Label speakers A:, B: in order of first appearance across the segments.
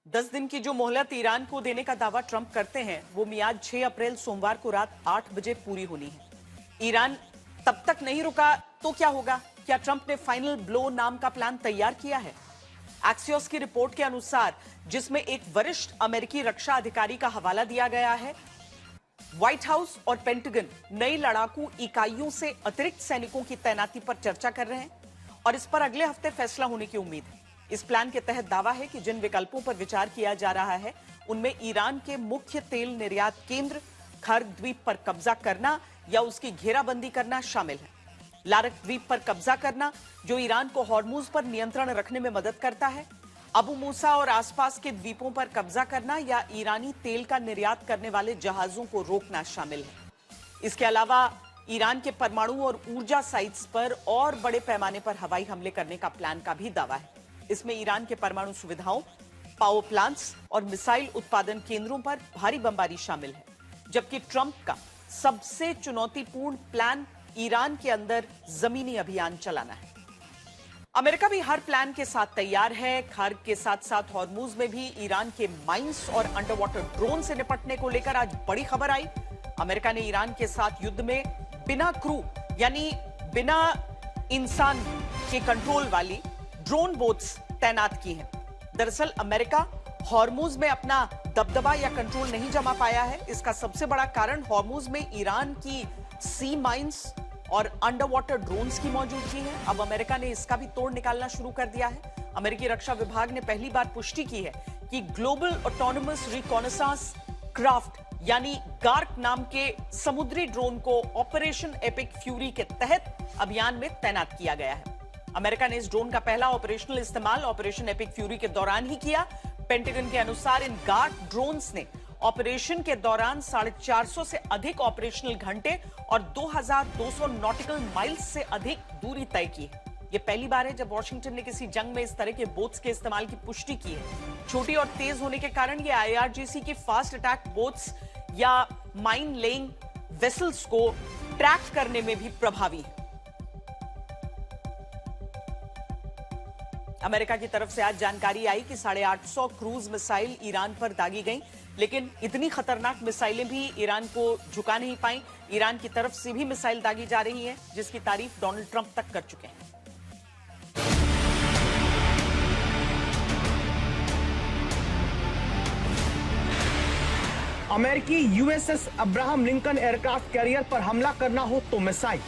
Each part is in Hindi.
A: 10 दिन की जो मोहलत ईरान को देने का दावा ट्रंप करते हैं, वो मियाद 6 अप्रैल सोमवार को रात 8 बजे पूरी होनी है। ईरान तब तक नहीं रुका तो क्या होगा? क्या ट्रंप ने फाइनल ब्लो नाम का प्लान तैयार किया है? एक्सियोस की रिपोर्ट के अनुसार, जिसमें एक वरिष्ठ अमेरिकी रक्षा अधिकारी का हवाला दिया गया है, व्हाइट हाउस और पेंटागन नई लड़ाकू इकाइयों से अतिरिक्त सैनिकों की तैनाती पर चर्चा कर रहे हैं और इस पर अगले हफ्ते फैसला होने की उम्मीद है। इस प्लान के तहत दावा है कि जिन विकल्पों पर विचार किया जा रहा है, उनमें ईरान के मुख्य तेल निर्यात केंद्र खर्ग द्वीप पर कब्जा करना या उसकी घेराबंदी करना शामिल है। लारक द्वीप पर कब्जा करना, जो ईरान को हॉर्मुज पर नियंत्रण रखने में मदद करता है, अबू मूसा और आसपास के द्वीपों पर कब्जा करना या ईरानी तेल का निर्यात करने वाले जहाजों को रोकना शामिल है। इसके अलावा ईरान के परमाणु और ऊर्जा साइट्स पर और बड़े पैमाने पर हवाई हमले करने का प्लान का भी दावा है। इसमें ईरान के परमाणु सुविधाओं, पावर प्लांट्स और मिसाइल उत्पादन केंद्रों पर भारी बमबारी शामिल है। जबकि ट्रंप का सबसे चुनौतीपूर्ण प्लान ईरान के अंदर जमीनी अभियान चलाना है। अमेरिका भी हर प्लान के साथ तैयार है। खर्ग के साथ साथ हॉर्मुज में भी ईरान के माइंस और अंडर वाटर ड्रोन से निपटने को लेकर आज बड़ी खबर आई। अमेरिका ने ईरान के साथ युद्ध में बिना क्रू यानी बिना इंसान के कंट्रोल वाली ड्रोन बोट्स तैनात की हैं। दरअसल अमेरिका हॉर्मुज में अपना दबदबा या कंट्रोल नहीं जमा पाया है। इसका सबसे बड़ा कारण हॉर्मुज में ईरान की सी माइंस और अंडर वाटर ड्रोन्स की मौजूदगी है। अब अमेरिका ने इसका भी तोड़ निकालना शुरू कर दिया है। अमेरिकी रक्षा विभाग ने पहली बार पुष्टि की है कि ग्लोबल ऑटोनोमस रिकॉनेसांस क्राफ्ट यानी गार्क नाम के समुद्री ड्रोन को ऑपरेशन एपिक फ्यूरी के तहत अभियान में तैनात किया गया है। अमेरिका ने इस ड्रोन का पहला ऑपरेशनल इस्तेमाल ऑपरेशन एपिक फ्यूरी के दौरान ही किया। पेंटागन के अनुसार इन गार्क ड्रोन्स ने ऑपरेशन के दौरान 450 से अधिक ऑपरेशनल घंटे और 2200 नॉटिकल माइल्स से अधिक दूरी तय की है। यह पहली बार है जब वॉशिंगटन ने किसी जंग में इस तरह के बोट्स के इस्तेमाल की पुष्टि की है। छोटी और तेज होने के कारण यह आईआरजीसी की फास्ट अटैक बोट्स या माइन लेइंग वेसल्स को ट्रैक करने में भी प्रभावी है। अमेरिका की तरफ से आज जानकारी आई कि 850 क्रूज मिसाइल ईरान पर दागी गईं, लेकिन इतनी खतरनाक मिसाइलें भी ईरान को झुका नहीं पाई। ईरान की तरफ से भी मिसाइल दागी जा रही हैं, जिसकी तारीफ डोनाल्ड ट्रंप तक कर चुके हैं।
B: अमेरिकी USS Abraham Lincoln aircraft carrier पर हमला करना हो तो मिसाइल,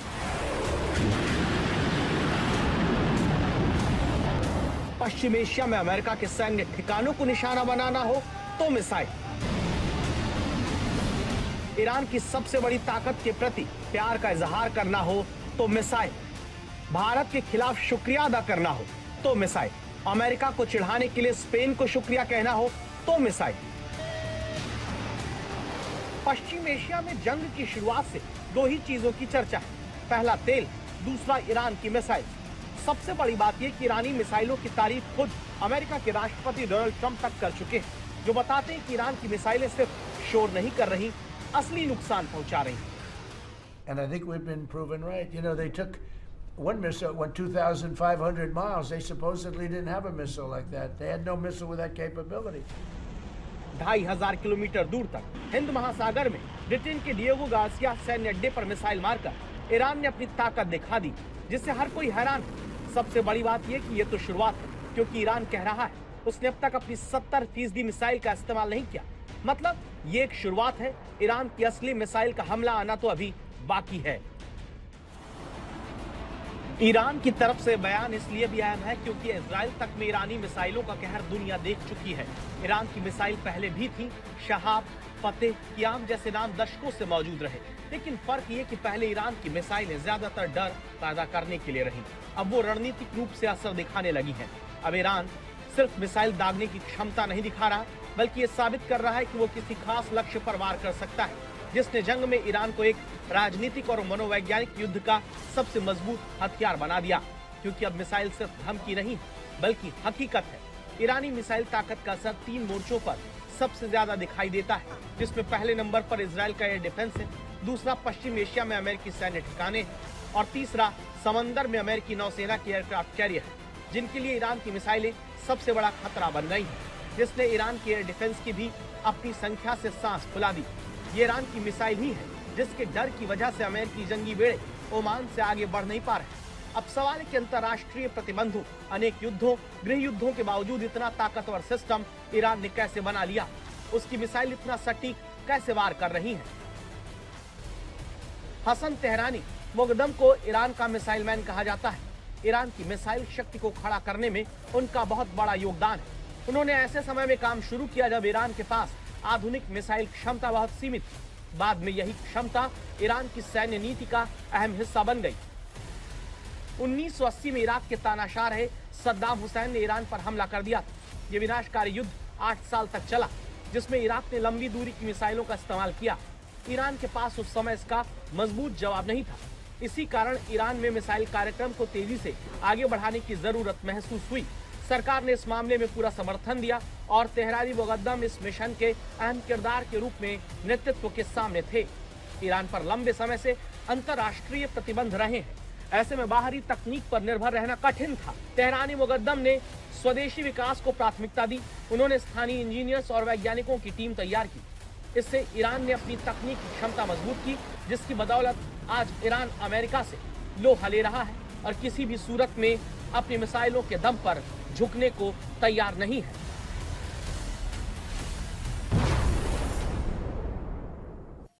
B: पश्चिम एशिया में अमेरिका के सैन्य ठिकानों को निशाना बनाना हो तो मिसाइल, ईरान की सबसे बड़ी ताकत के प्रति प्यार का इजहार करना हो तो मिसाइल, भारत के खिलाफ शुक्रिया अदा करना हो तो मिसाइल, अमेरिका को चिढ़ाने के लिए स्पेन को शुक्रिया कहना हो तो मिसाइल। पश्चिम एशिया में जंग की शुरुआत से दो ही चीजों की चर्चा है, पहला तेल, दूसरा ईरान की मिसाइल। सबसे बड़ी बात यह कि ईरानी मिसाइलों की तारीफ खुद अमेरिका के राष्ट्रपति डोनाल्ड ट्रंप तक कर चुके हैं, जो बताते हैं कि ईरान की मिसाइलें सिर्फ शोर नहीं कर रही, असली नुकसान पहुंचा रही।
C: And I think we've been proven right. You know, they took one missile, went 2,500 miles. They supposedly didn't have a missile like that. They had no missile with that capability.
B: 2500 kilometre दूर तक हिंद महासागर में ब्रिटेन के डिएगो गार्सिया सैन्य अड्डे पर मिसाइल मारकर ईरान ने अपनी ताकत दिखा दी, जिससे हर कोई हैरान है। सबसे बड़ी बात यह कि यह तो शुरुआत है, क्योंकि ईरान कह रहा है उसने अब तक अपनी 70% मिसाइल का इस्तेमाल नहीं किया। मतलब ये एक शुरुआत है, ईरान की असली मिसाइल का हमला आना तो अभी बाकी है। ईरान की तरफ से बयान इसलिए भी अहम है क्योंकि इजराइल तक में ईरानी मिसाइलों का कहर दुनिया देख चुकी है। ईरान की मिसाइल पहले भी थी, शहाब, फतेह, कियाम जैसे नाम दशकों से मौजूद रहे, लेकिन फर्क ये कि पहले ईरान की मिसाइलें ज्यादातर डर पैदा करने के लिए रही, अब वो रणनीतिक रूप से असर दिखाने लगी हैं। अब ईरान सिर्फ मिसाइल दागने की क्षमता नहीं दिखा रहा, बल्कि ये साबित कर रहा है कि वो किसी खास लक्ष्य पर वार कर सकता है, जिसने जंग में ईरान को एक राजनीतिक और मनोवैज्ञानिक युद्ध का सबसे मजबूत हथियार बना दिया। क्योंकि अब मिसाइल सिर्फ धमकी नहीं बल्कि हकीकत है। ईरानी मिसाइल ताकत का असर 3 मोर्चों पर सबसे ज्यादा दिखाई देता है, जिसमें पहले नंबर पर इजराइल का एयर डिफेंस है, दूसरा पश्चिम एशिया में अमेरिकी सैन्य ठिकाने और तीसरा समंदर में अमेरिकी नौसेना की एयरक्राफ्ट कैरियर है, जिनके लिए ईरान की मिसाइलें सबसे बड़ा खतरा बन गई हैं। जिसने ईरान की एयर डिफेंस की भी अपनी संख्या से सांस फुला दी। ये ईरान की मिसाइल ही है जिसके डर की वजह से अमेरिकी जंगी बेड़े ओमान से आगे बढ़ नहीं पा रहे। अब सवाल है कि अंतर्राष्ट्रीय प्रतिबंधों, अनेक युद्धों, गृह युद्धों के बावजूद इतना ताकतवर सिस्टम ईरान ने कैसे बना लिया? उसकी मिसाइल इतना सटीक कैसे वार कर रही है? हसन तेहरानी मुकद्दम को ईरान का मिसाइल मैन कहा जाता है। ईरान की मिसाइल शक्ति को खड़ा करने में उनका बहुत बड़ा योगदान है। उन्होंने ऐसे समय में काम शुरू किया जब ईरान के पास आधुनिक मिसाइल क्षमता बहुत सीमित थी। बाद में यही क्षमता ईरान की सैन्य नीति का अहम हिस्सा बन गई। 1980 में इराक के तानाशाह रहे सद्दाम हुसैन ने ईरान पर हमला कर दिया था। ये विनाशकारी युद्ध 8 साल तक चला, जिसमें इराक ने लंबी दूरी की मिसाइलों का इस्तेमाल किया। ईरान के पास उस समय इसका मजबूत जवाब नहीं था। इसी कारण ईरान में मिसाइल कार्यक्रम को तेजी से आगे बढ़ाने की जरूरत महसूस हुई। सरकार ने इस मामले में पूरा समर्थन दिया और तेहरानी मुकद्दम इस मिशन के अहम किरदार के रूप में नेतृत्व के सामने थे। ईरान पर लंबे समय से अंतर्राष्ट्रीय प्रतिबंध रहे हैं। ऐसे में बाहरी तकनीक पर निर्भर रहना कठिन था। तेहरानी मुकद्दम ने स्वदेशी विकास को प्राथमिकता दी। उन्होंने स्थानीय इंजीनियर्स और वैज्ञानिकों की टीम तैयार की। इससे ईरान ने अपनी तकनीकी क्षमता मजबूत की, जिसकी बदौलत आज ईरान अमेरिका से लोहा ले रहा है और किसी भी सूरत में अपनी मिसाइलों के दम पर झुकने को तैयार नहीं है।